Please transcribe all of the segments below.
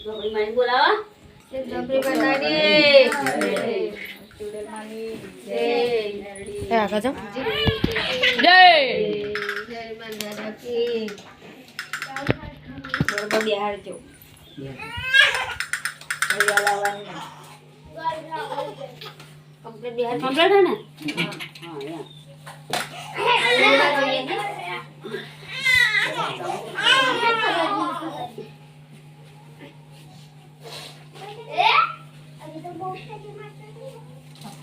ગોબરી માની બોલાવો ગોબરી બનાડી ચૂડેલ માની જય આગળ જાઓ. જય જય માતા કી બરોબર બિહારજો કમ્પ્લીટ બિહાર કમ્પ્લીટ હે ને હા યા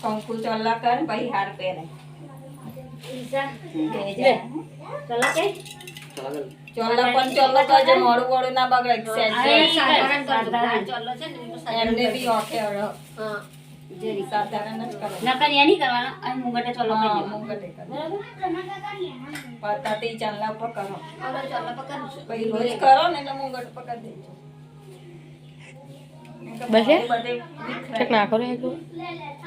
કંકુ ચોલ્લા કર પછી હાર પહેરે ચલો કે ચોલ્લા પણ ચોલ્લો કરજો મોડું મોડું ના બગડે સાધારણ ચલો છે ને એમને બી ઓકે હા જેરી સાધારણ જ કરો નકર યાની કરવાનો અને મુંગટે ચલો હા કરી મુંગટે કરો બરાબર પતાતી ચાંદલા ઉપર કરો હવે ચલો પકડ પછી રોજ કરો ને એટલે મુંગટ પકડી દેજો બસ એ? બધે ચેક નાખો રે એકલું.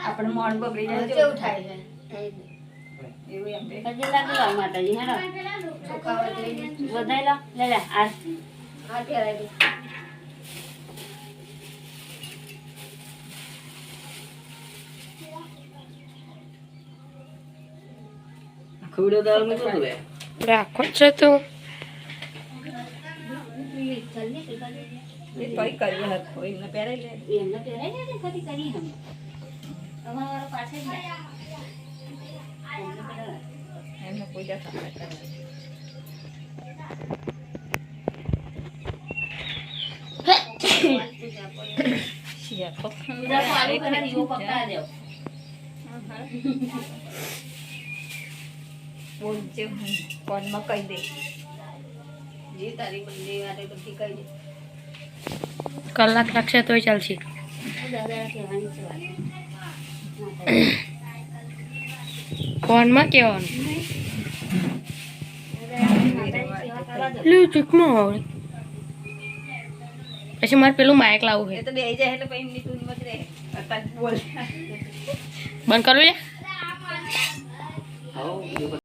આપણે મોણ બગડી જાય કેવું થાય છે એવું એમ બે હજી લાગી વાર માતાજી હેડો સુકાવા જઈને વધાઈ લો લે લે આ આ પહેરાઈ દે ખવડો દાળ મે તો રે રાખો જ છે તું. એ તોય કરી હકો એમને પહેરાઈ લે એમને પહેરાઈ દે ને ખરી કરી હમ તમારો વાળો પાછળ જ જાય. એમને પહેરાવે. એમને પૂજા થાય કરે શિયા તો પૂજા ચાલુ કરે ને એવું પકડા દેવ બોલજે હું ફોનમાં કહી દે જે તારી બંને વાતે બધી કહી દે કલાક લાગશે તોય ચાલશે. દાદા કહેવાની છે વાત ફોનમાં કહેવાનું. લે ચીકમાં આવે. પછી મારે પેલું માઇક લાવવું એ છે. તો બે જાય એટલે પછી એમની ટૂનમાં જ રહે અત્યારે બોલ બંધ કરવું છે. આવો